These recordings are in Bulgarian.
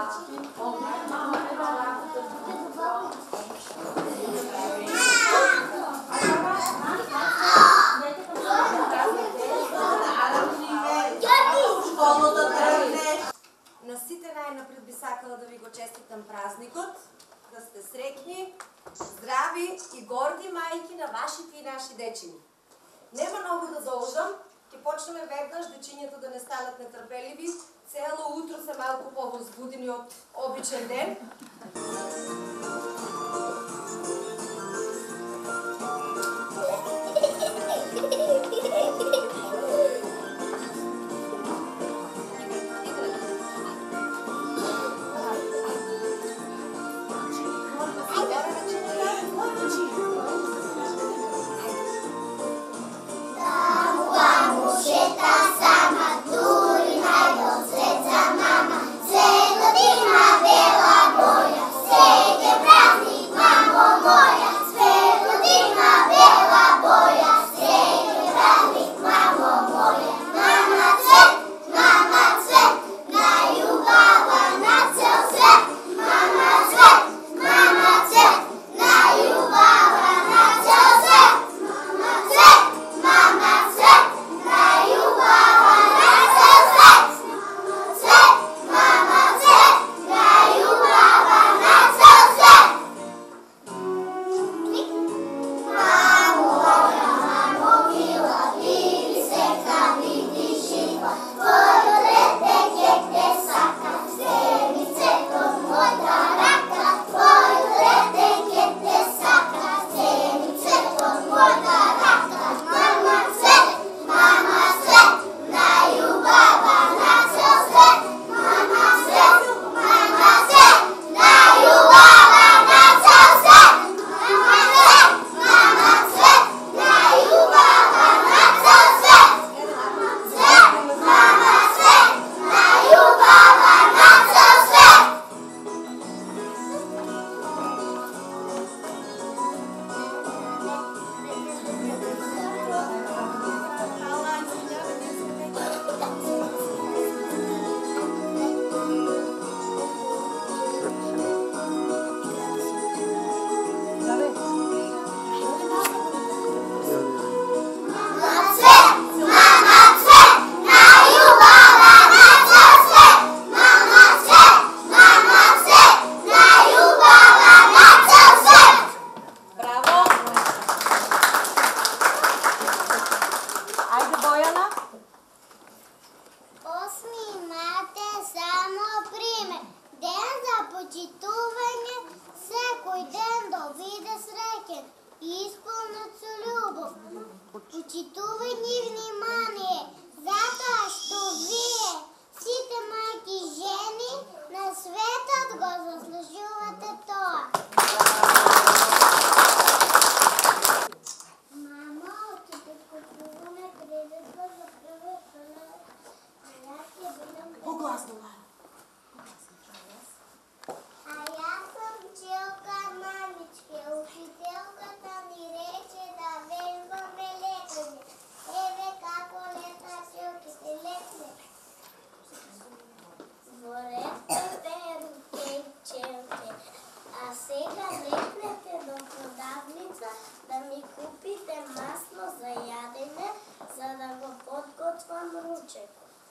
На сите најнапред би сакала да ви го честитам празникот, да сте среќни, здрави и горди мајки на вашите и наши дечини. Нема многу да должам, ќе почнеме веднаш дечињето да не станат нетрпеливи, цело утро се малку повозбудени од обичен ден.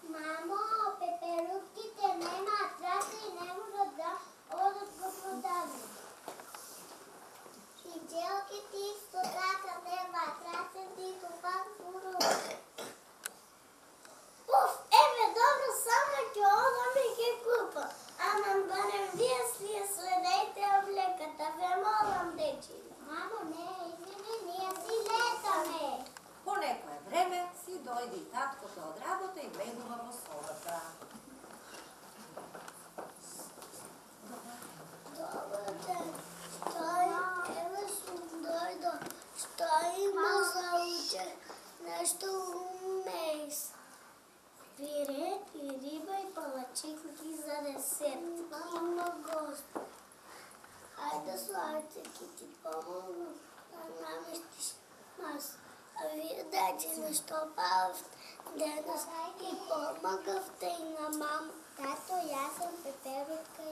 Мамо, пеперутките нема трасе и не можат да одат во продавница. Фиджелките исто така нема трасе и купат фуру. Уф, еве, добро, само ќе одам и ќе купам. Ама барем вие следејте облеката, ве молам, дечи. Мамо, не, извини, ние си летаме. По некое време си дојде и таткото од работа и влегува во собата. Добар ден. Еве сум дојдо. Што има за уче? Нешто умејс. Пире и риба и палачинки за десерт. Има гост. Ајде славите, ки ти помогнам да наместиш маса. А вие дачи нешто павте денес и помагавте и на мама. Тато, јас сум Пеперутка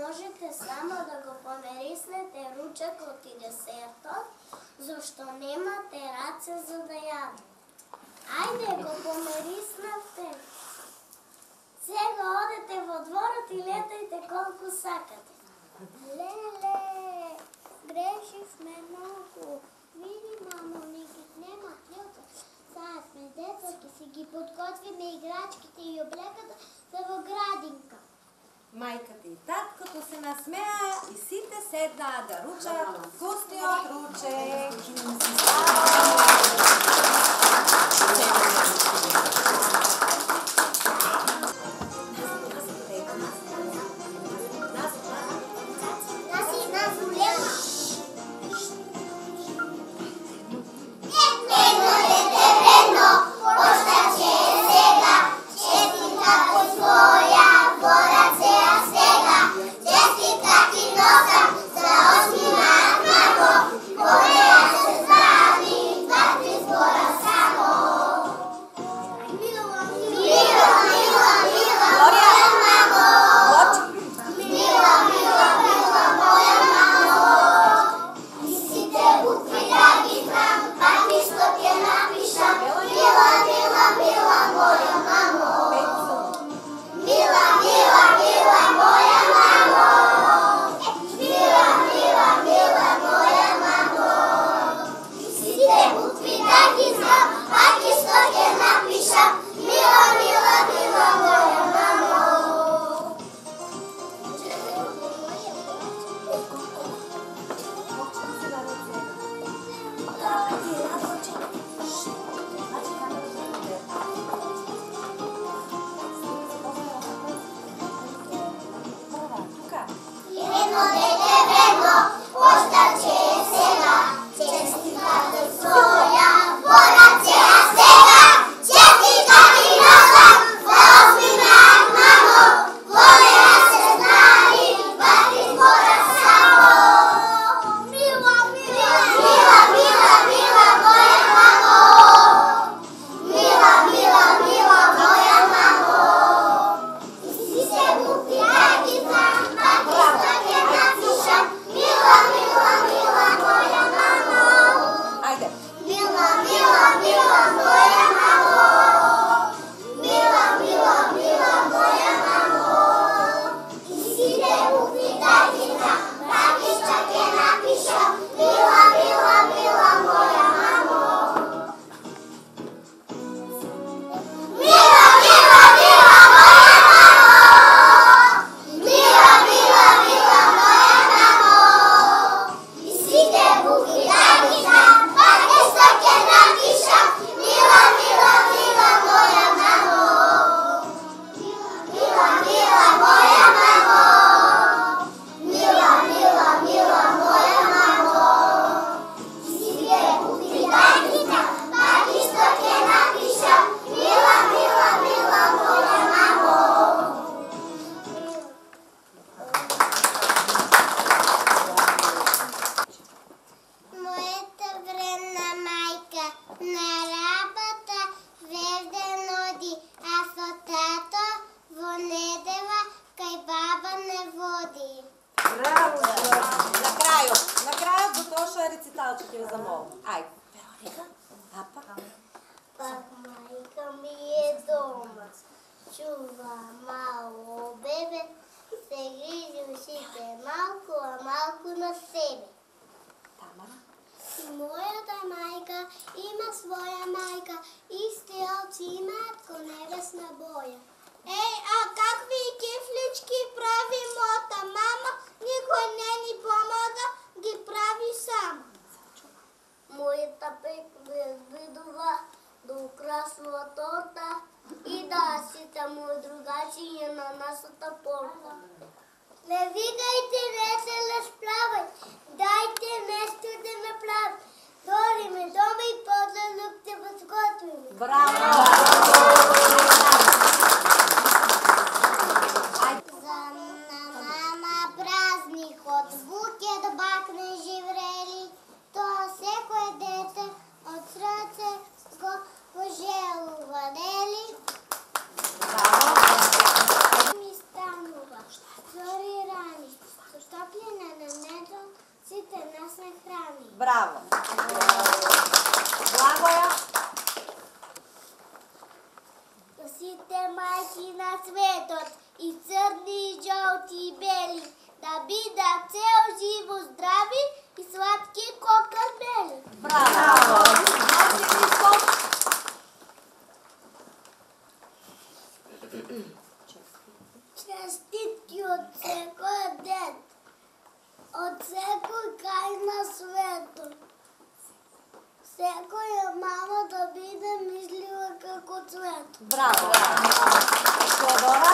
можете само да го помириснете ручекот и десертот, зашто немате раце за да јадете. Ајде го помириснавте. Сега одете во дворот и летајте колку сакате. Леле, грешивме многу. Види, мамо, ни ги нема хлјока. Сега сме деца, ќе си ги подготвиме играчките и облеката за во градинка. Мајката и таткото се насмеа и сите седнаа да ручаат вкусниот ручек. Чува мало бебе, се грижи ушите малку, а малку на себе. Мојата мајка има своја мајка, исти овци имаат ко небесна боја. Еј, а какви кифлички прави мота мама, никој не ни помага, ги прави сама. Мојата пекла видува да украсува торта и да сите мои другачиња на нашата порта. Не викајте, не се разправај, дајте нешто да направи. Дориме дома и подледок те подготвиме. Браво! За мама празникот буќет бакне живрели, тоа секое дете од срце го пожелува, нели? Браво! Ми станува, зори рани, светот, и црни, и жълти, и бели, да бида цел живо здрави и сладки кокърмели. Браво! Честит ти от всекой ден, от всекой край на свето. Всекоя мама да биде мислила како цвето. Браво! Теодора?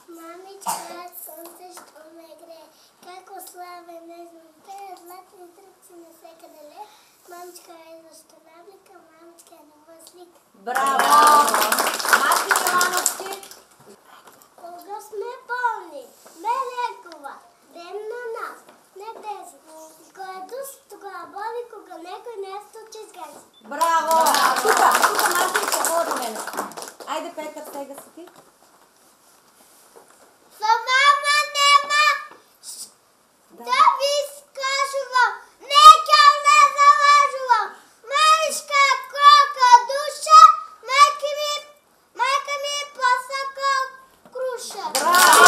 Мамичка, слънце, що ме грее, како славе нежно пее, златни тръпци навсекъде лее. Мамичка е защо навлика, мамичка е нова слика. Браво! Мати Милановски? Кога сме болни, ме лекува, ден на нас, не тези. Което тогава боли, кога некой не стучи с гъзи. Браво! Тука, Мартинка, води мене. Айде, Петър, сега си ти. Мама нема да ви скажувам, нека не залажувам. Мамишка, крока душа, майка ми е посока круша. Браво!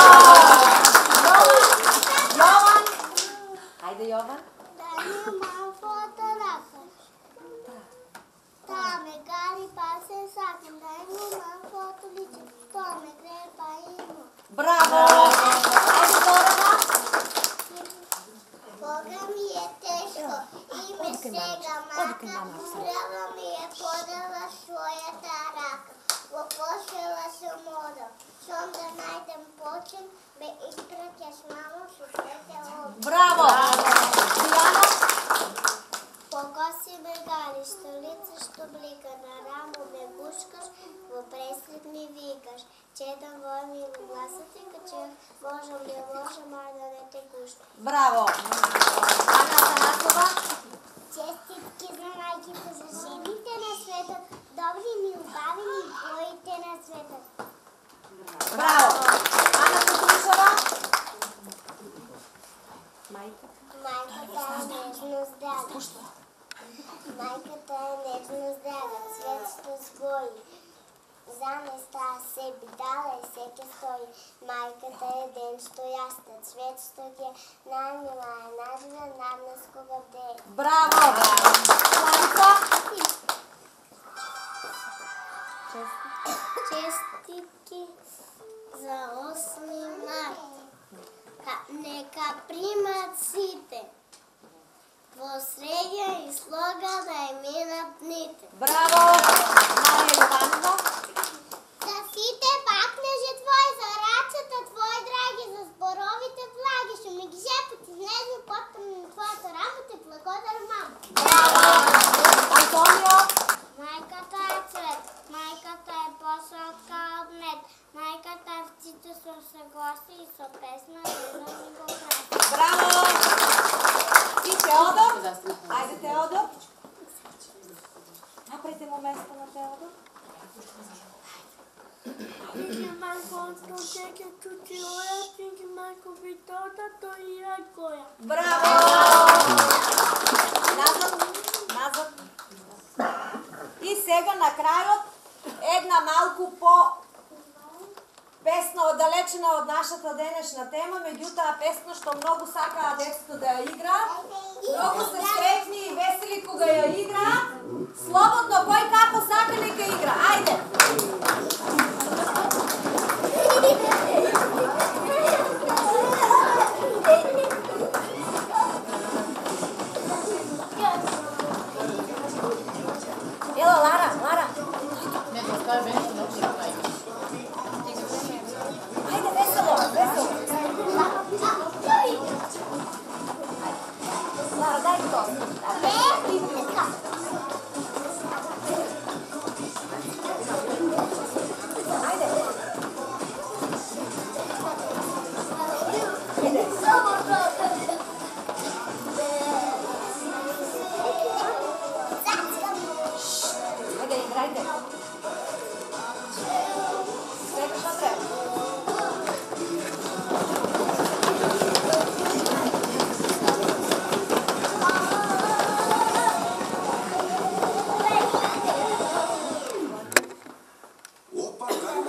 Йован! Айде, Йован. Да нямам фоторака. Та ме гари пасе сакам, да нямам фотолича. То ме грее па има. Браво! Айде, Зорана. Бога ми е тежко и ме сега мака, мръва ми е подала своята рака. Въпошила съм мода, щом да найдем почин, ме изпратяш мамо, ще светя лоба. Браво! Диана? Покоси ме гали, столица що блика, на рамо ме бушкаш, во преслед ми викаш. Чедам вой ми го гласа ти качах, можем ли можем, а да не те гуща. Браво! Ана Танасова? Честитки за майките, за жените на света, добри ми убавени боите на света. Браво! Ана Кутрушева? Майката е нежно сдяга. Майката е нежно сдяга, цветето сгои. За места себе дала и всеки стои. Майката е ден стояща, цветето ги най-мила е, най-жива, най-неско бъде. Браво! Славица? Честитки за 8 март. Нека примат сите. Во средя и слога да им минат дните. Браво! Мария Иванова? За сите бакнежи твои, за рачата твои драги, за зборовите влаги, ще ми ги жепати нежно подкъм на твоята работа и благодаря, мама. Браво! Антонио? Майката е цвет, майката е по-сладка от мед, майката е в ците со съгласи и со песна и да ми го прави. Браво! И Теодор? Айде, Теодор. Направете му место на Теодор. Тільки майко оточеки чучилоя, тільки майко вітота, то і райкоя. Браво! Назад. И сега на крајот една малку песна оддалечена од нашата денешна тема, меѓутоа песна што многу сакаа децата да ја играат. Многу се среќни и весели кога ја играат. Слободно кој како сака нека игра. Ајде! Ела, Лара! Ајде, весело! Лара, дај то!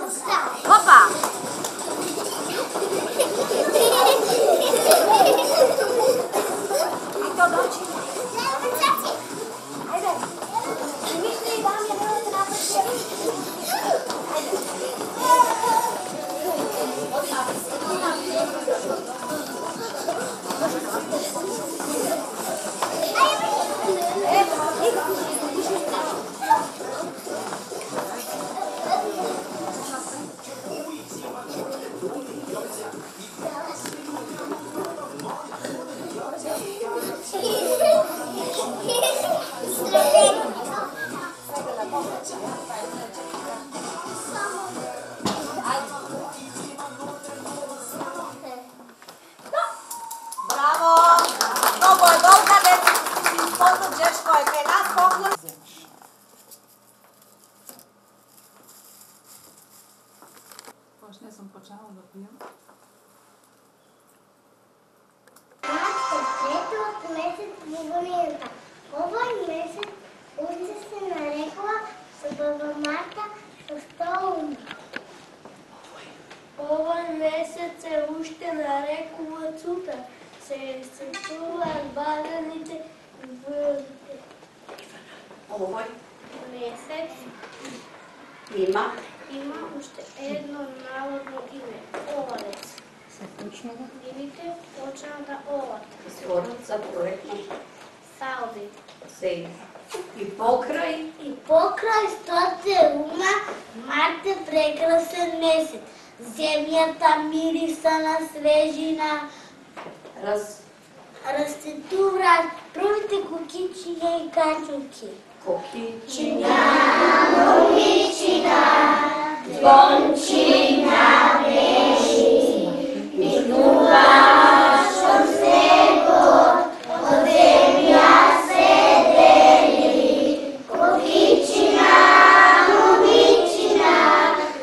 Опа! И то дочи. Айде. Димитри и Дамя, немате напред. Айде. Браво! Много е долга, деца си използват Жешко е край нас, поклон. Още не съм почнала да пием. Трето от месец Богомилка. Овой месец Уце се нарекла с баба Марта с стол. Овој месец е уште нарекува цута. Се чуваат баданите врвите. Овој Месец има има уште едно народно име – овалец. се почнува. Дивите почна да оват. Се орат за проектно Салди. се и покрај И покрај стоте ума март е прекрасен месец. Земјата мириса на свежина. Разцветуваат првите кукичиња и качулки. кокичиња, Момичина, звончина бежи, минуваш од снегот, од земја се дели. Кокичина, момичина,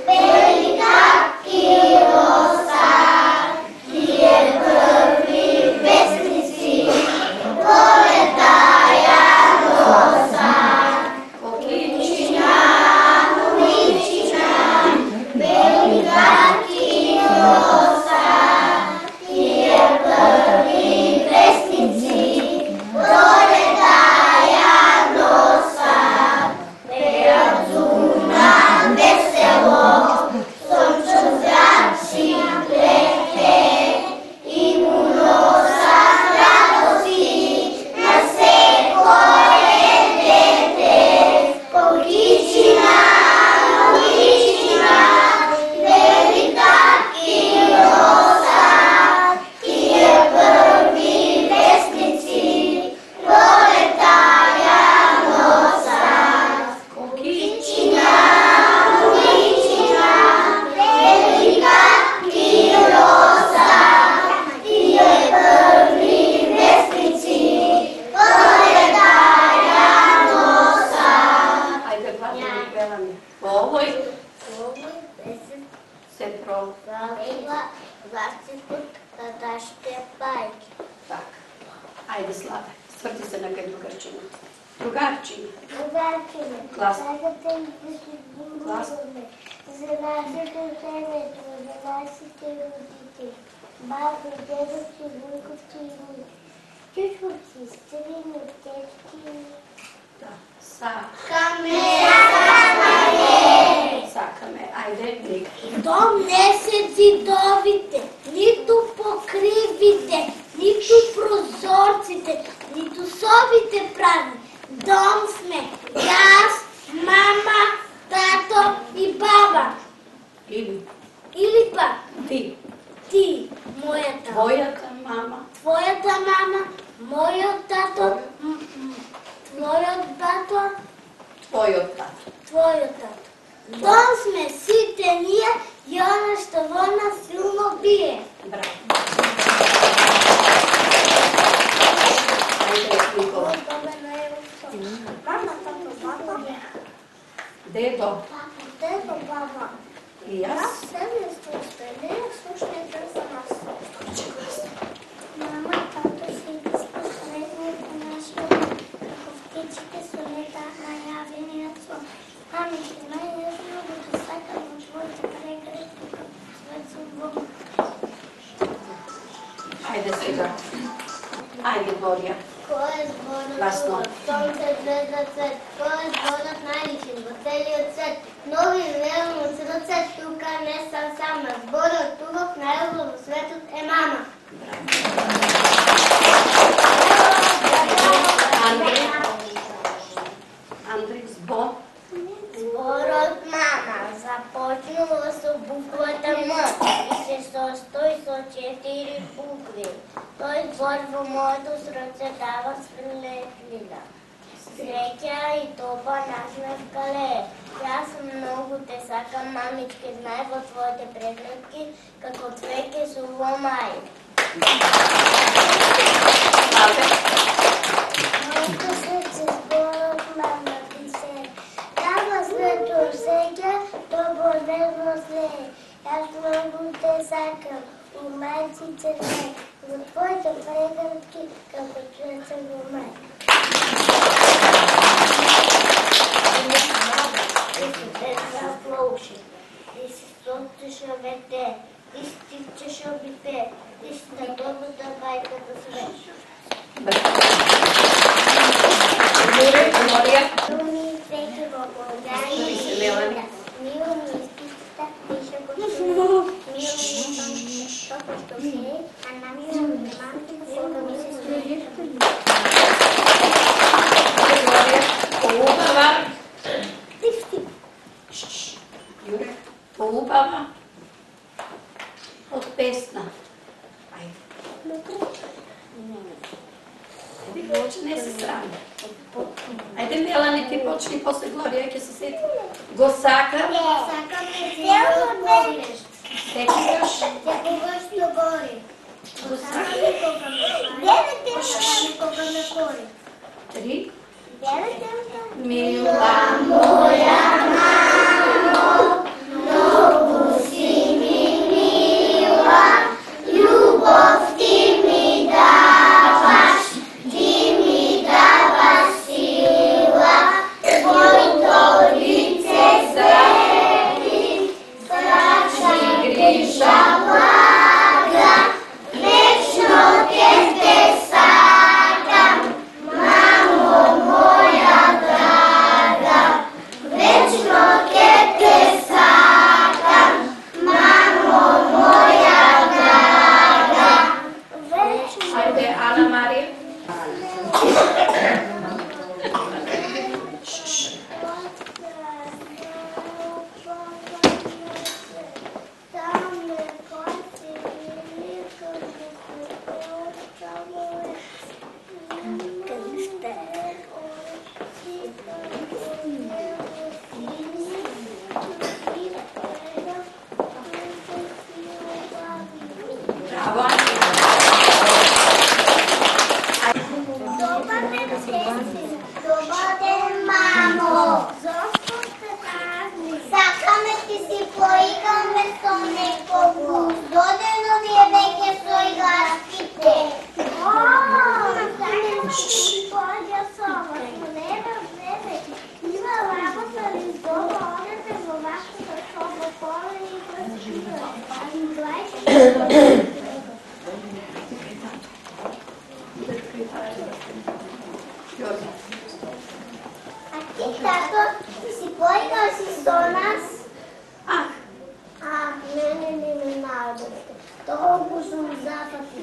велика кироса, тие први песници, пролета ја носа. кокичиња, Момичина, велика кироса, тие први песници, пролета ја носа. Пеат зуна весело, сончо зрачи плете, и му носа радости на секое дете. Кокичина, момичина, велика кироса, тие први песници, пролета ја носа. Кокичина, момичина, велика кироса, тие први песници, пролета ја носа. ајде гладно певаме. Овој Овој месец се про правила властникот на нашите бајки. така. Ајде Славе, сврти се на кај другарчина. Другарчина. Другарчине, Глас. сакате ли да се Глас. гумуваме за нашето семето, за нашите родители, баби, дедовци, вуйковци и вуйки, чучковци, стрини, течки. Да. Сакаме. Ајде, вика. Дом не се зидовите, ниту покривите, ниту прозорците, ниту собите празни. Дом сме јас, мама, тато и баба. Или Или пак ти, ти, мојата, твојата мама, твојата мама, мојот тато, твојот бато, твојот тато. твојот тато. Дом сме сите ние и она што во нас силно бие. Браво. Ајде, Никола. Мама, тато, баба. Дедо Папа, дедо, баба. и јас. Седне слушате, не слушайте за нас. Мама, тато, сите спосредните наши, како птичите со лета најавениот сон. Ами, најнежно го да сакам од твоите Айде сега. Айде, Боря. Кой е сборът Гласно. хубав? Слънце, звезда, цвет. Кой е сборът най-личен в целият свет? Нови верно от ръце, тук не съм сам. На сборът хубав, най-хубав в светът е мама. Андрей, сбор. Сборът мама започнала с буквата М и се състои с 4 букви. Той сбор в моето сърце дава светлина. Среќа и тоба нашна скале. Аз много те сакам, мамичке, знай во твоите предметки, како цвеќе суво мај. Моето сърце сборът мама пише. Дава светло среќа, тоба нежно слее. Аз много те сакам, и мајчице знай, во твоите предметки, како цвеќе суво мај. Ти си сотиш вете, ти стичаш обипе, ти си на добрата байка да свеш. Думи всеки во България, мило ми изпитата, пише го чуе. Мило ми съм токо що се, а на мило ми мамки, силка ми се строи. Полубава. Юре, полубава. От песна. Айде. Не се срами. Айде, Мелани, ти почни, после Глория ќе се сети. Го сакам. Секогаш. Секогаш гори. Го сакам. Три. Мила моя мамо, много си ми мила, любов ти ми даваш, ти ми даваш сила, твоето лице светли, страшна грижа блага, вечно те сакам, мамо моя драга, вечно те сакам, мамо моя драга. Айде, Ана Мария. Браво, Добър ден, мамо! Сакаме ти си поигаме со некого. Додено ви е веќе со играчките. Сакаме ти си поига со вас. Нема време. Има работа ли дома, одете во вашата соба, поле и А ти, тато, ти си поиграл си со нас? Мене не ме нарадате. Толкова съм запати.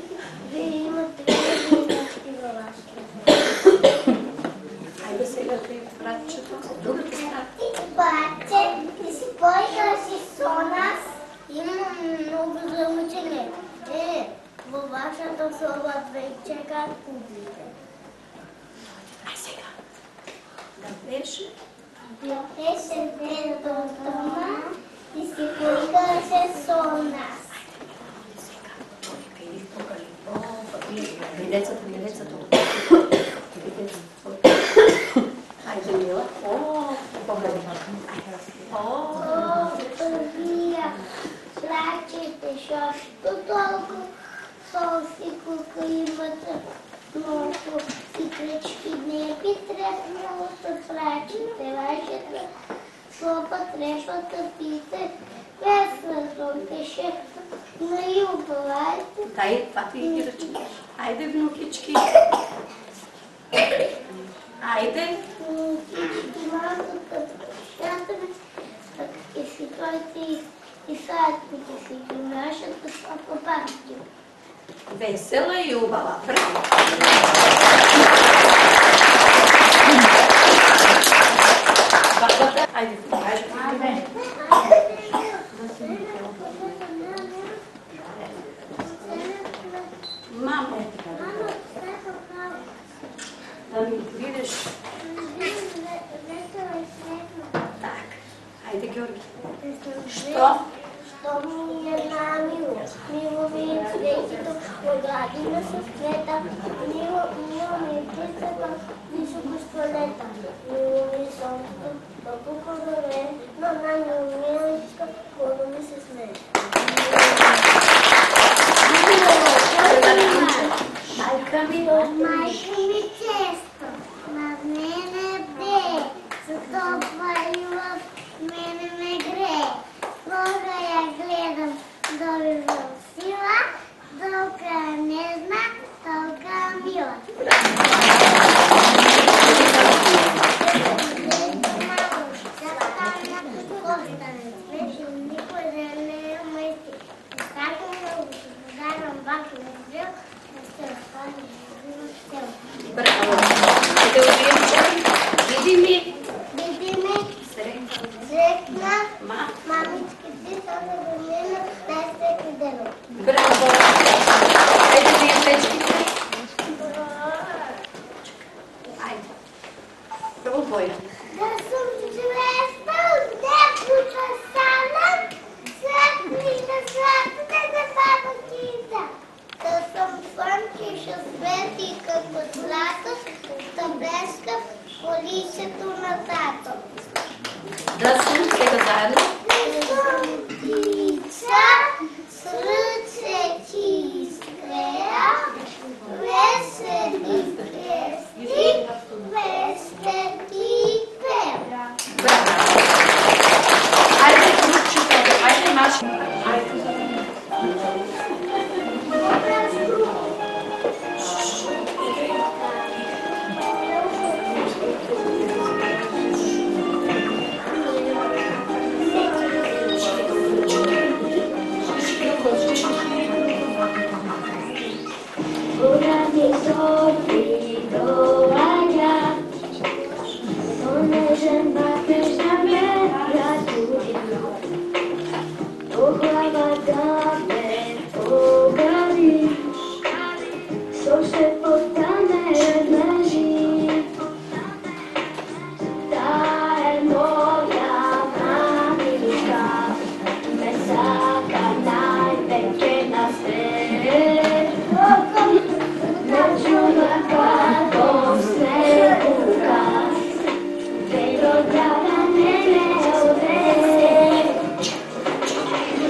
Вие имате играчки във вашите. Айде сега ти братчето, другата страна. Ти, братче, ти си поиграл си со нас? Имам много за учене. Във вашата соба две чекат публика. Ай сега. Да беше. Беше ден до дома и си поиграше со нас. Децата. Айде, Мила. Погледай. Вие плачете, защото толкова солси кука имате много и кръчки. Не би трябвало да плачете. Вашата слова трябва да пите. Песна, пише Најубавајте. Дай, това ти ги ръчки. Айде, внукички. Айде. Внукички, малко като шатаме, и си дойте и садките си ги нашата папа бабки. Весела и убава. Браво! Бабата, айде, покажи. Мамо, да ми видиш. Так, айде, Георги. Що? Що ми е намило? Мило ми е цветето, оградина с цвета. Мило ми е птицата, високо с туалета. Мило ми е сонцето, много кoloре, но най-мило ми е личка, когато ми се смее. Майка ми. Майка ми често на мене бе, за топла и в мене ме гре. Бога я гледам, доби в сила, толка нежна, толка мила. Мамо, да стана останен свет и никой да не е мъсти. Така много се подарвам баки на жил, да се разпали в сел. Браво! Айде, обием. Види ми. Види ми, срекна, мамички ти са да мина най-всеки ден. Браво! Айде, видим печките. Айде. Браво, Боя. Да съм звезда от небото сана, светли на светлите на паметите. Да съм слънце, ще свети като злато, да блеска в количето на тато. Да съм сега заедно. Да съм птица, с ръце чистея, весели песни, песни ти пея. Браво! Айде, кручето. Айде, маш.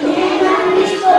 Nema ništa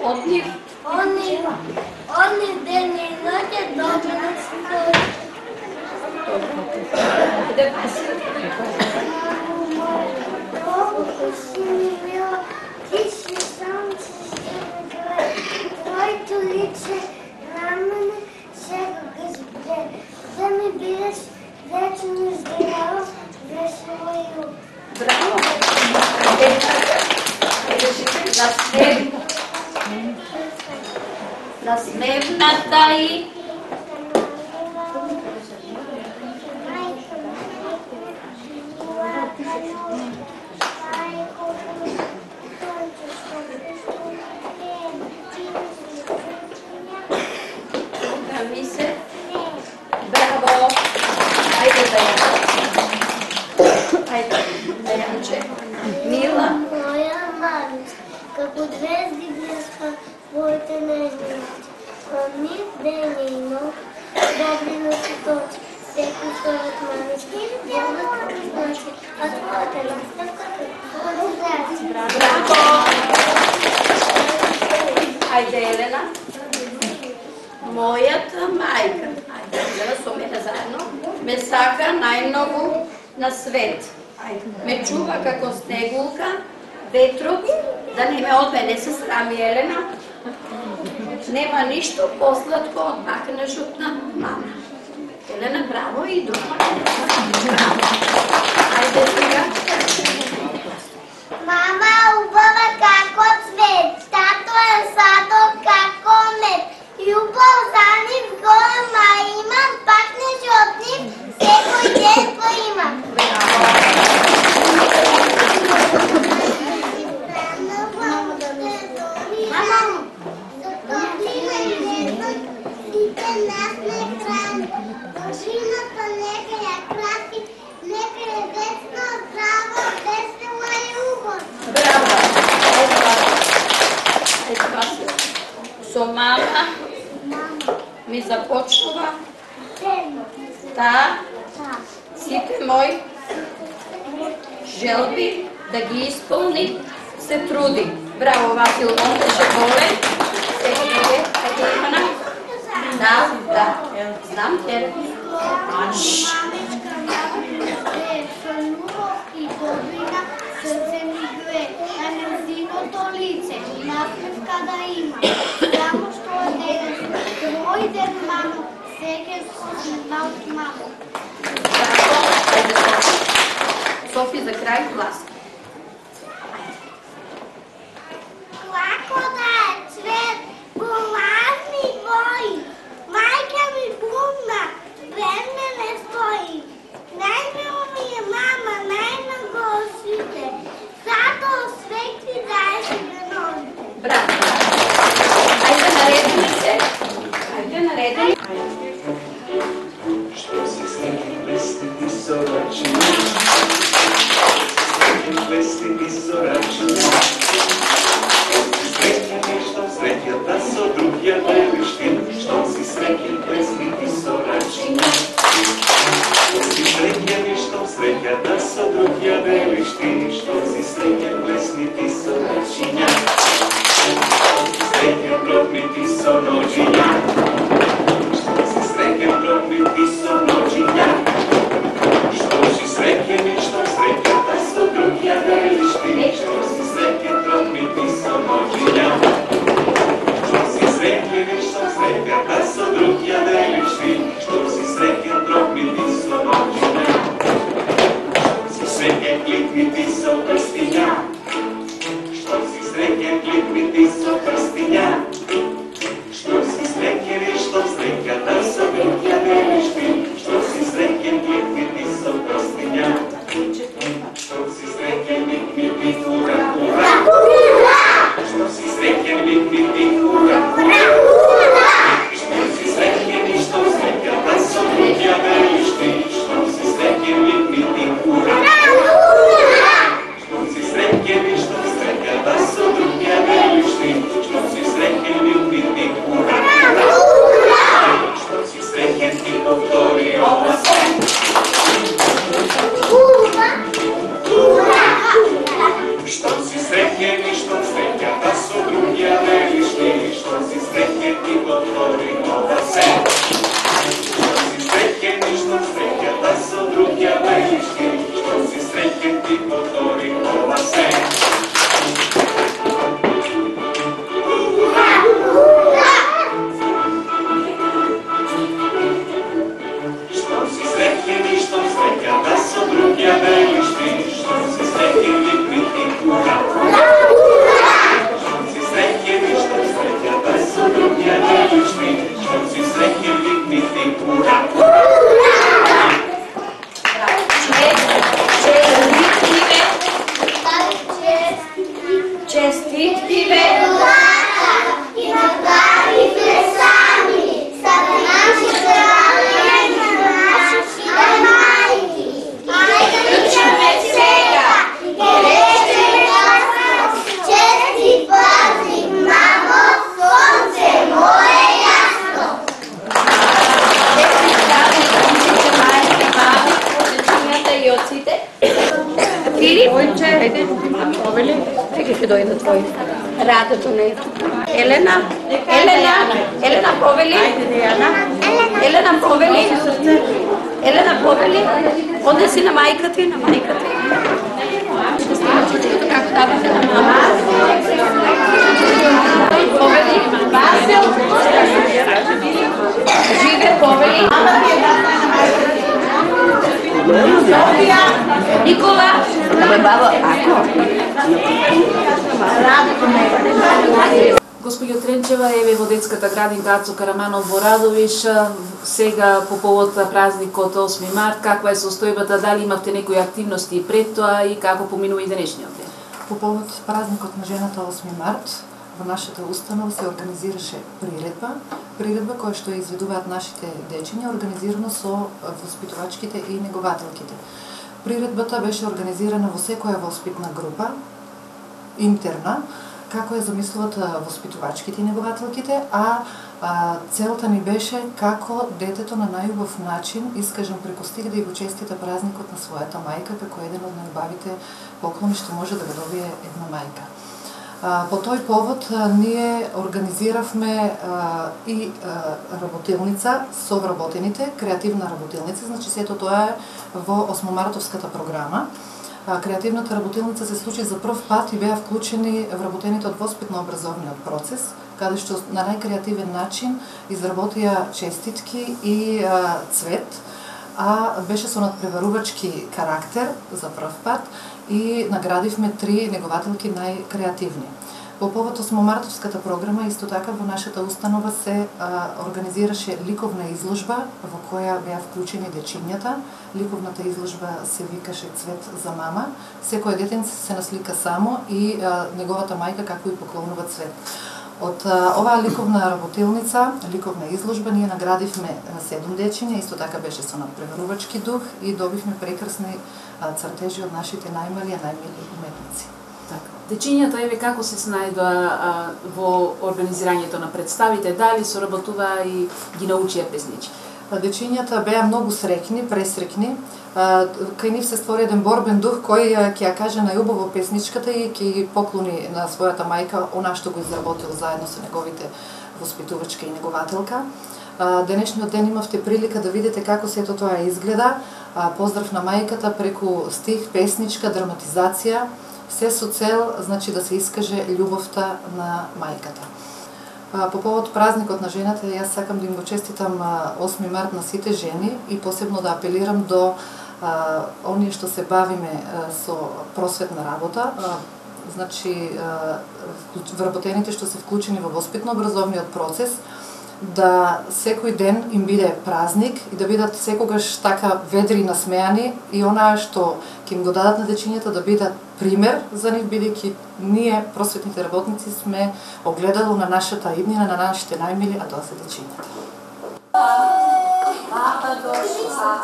od njih. Oni deni i noće dobro da se dođe. Gde pasi? Си ми била, ти си сонце, ще ме грее, твоето лице на мене всякога сгре. Да ми бидеш вечно здраво, весело и любо. Браво! Насмевната и Браво! Ajde Dajanče. Mila. Моя мамица, како звезди блеска твоите нежни очи. Помни ден и нощ, добри носиточи, всеки своят мамички, доброто значи, а твоята настъпка какво значи? Браво! Ajde Елена. Моята майка, ajde Елена, со мене заедно, ме сака најмногу на свет. Ме чува како снегулка, ветрот, да не ме одве, не се срами Елена. Нема ништо посладко од макнешот на мама. Елена, браво и друга. Браво. Ајде сега. Мама е убава како цвет, тато е садок како мед. Љубов за нив голема имам, пак не од нив секој ден го имам. Машината нека ја крати, нека е вечно, здраво, весела и убава. Браво! Со мама ми започнува сите мои желби да ги исполни, се труди. Браво, Васил, он беше болен. Ајде, Ивана. Да, знам те. И добрина срце ми гре, на незиното лице, насмевка да има. Само што е денес, твој ден, мамо, секе скочна од мамо. Софи, за крај глас. Лако да е цвет, голазни бои, мајка ми бумна, пред мене стои. Најмило ми е мама, најмного од сите, зато осветли заедно деновите. Браво! Ајде, наредиме се. Ајде, наредиме. Što si srećen blestiti soračina? Srećen blestiti soračina. Srećen je što sreća da so drugja deliš ti. Što si srećen blestiti soračina? Si srećen je što sreća da so drugja deliš ti. Što si srećen blestiti soračina? Srećen blokniti so nođinja. Srećen blokniti so nođinja. Što si srećen i što sreća da so drugja deliš ti. Što si srećen blokniti so nođinja. Što si srećen i što sreća da so drugja deliš ti. Što si srećen blokniti so nođinja. Si srećen klikniti so prstinja. Što si srećen klikniti so prstinja. Što si srećen i što sreća da so drugja deliš ti. Što si srećen klikniti so prstinja. Što si srećen klikniti ura, ura. Što si srećen klikniti ura, ura. Što si srećen i što sreća da so drugja deliš ti. Što si srećen klikniti ura, ura. Što si srećen i što sreća da so drugja deliš ti. Što si srećen ќе дојде твој радето не е тука. Елена повели. Елена повели. Однеси на мајка ти, Ще снима чучето како давате на мама. Повели. Живе повели. Никола. Баба, ако? Госпоѓо Тренчева, еве во детската градинка Ацо Караманов во Радовиш, сега по повод празникот 8 март, каква е состојбата, дали имавте некои активности пред тоа и како поминува и денешниот ден? По повод празникот на жената 8 март, во нашата установа се организираше приредба која што изведуваат нашите дечиња, организирано со воспитувачките и негователките. Приредбата беше организирана во секоја воспитна група, интерна, како ја замислуват воспитувачките и негователките, а целта ни беше како детето на најубав начин, искажам преку стих, да го честита празникот на својата мајка, како еден од најубавите поклони што може да го добие една мајка. По тој повод ние организиравме и работилница со вработените, креативна работилница, значи сето тоа е во 8-мартовската програма. Креативната работилница се случи за прв пат и беа вклучени вработените од воспитно-образовниот процес, каде што на најкреативен начин изработија честитки и цвет, а беше со надпреварувачки карактер за прв пат и наградивме 3 негователки најкреативни. По повод 8-мартовската програма, исто така во нашата установа се организираше ликовна изложба во која беа вклучени дечињата. Ликовната изложба се викаше Цвет за мама. Секој детенце се наслика само и неговата мајка како и поклонува цвет. Од оваа ликовна работилница, ликовна изложба, ние наградивме 7 дечиња, исто така беше со надпреварувачки дух и добивме прекрасни цртежи од нашите најмали, најмили уметници. Дечињата, еве како се снајдоа во организирањето на представите, дали соработуваа и ги научија песнички? Дечињата беа многу среќни, пресреќни. Кај нив се створи еден борбен дух кој ќе ја каже најубаво песничката и ќе ги поклони на својата мајка она што го изработил заедно со неговите воспитувачка и негователка. Денешниот ден имавте прилика да видите како сето тоа изгледа. Поздрав на мајката преку стих, песничка, драматизација, се со цел, значи, да се искаже љубовта на мајката. По повод празникот на жената, јас сакам да им го честитам 8 март на сите жени и посебно да апелирам до оние што се бавиме со просветна работа, значи вработените што се вклучени во воспитно-образовниот процес, да секој ден им биде празник и да бидат секогаш така ведри и насмеани и онаа што ќе им го дадат на дечињата да бидат пример за нив, бидејќи ние, просветните работници, сме огледало на нашата иднина, на нашите најмили, а тоа се дечињата. Папа дошла,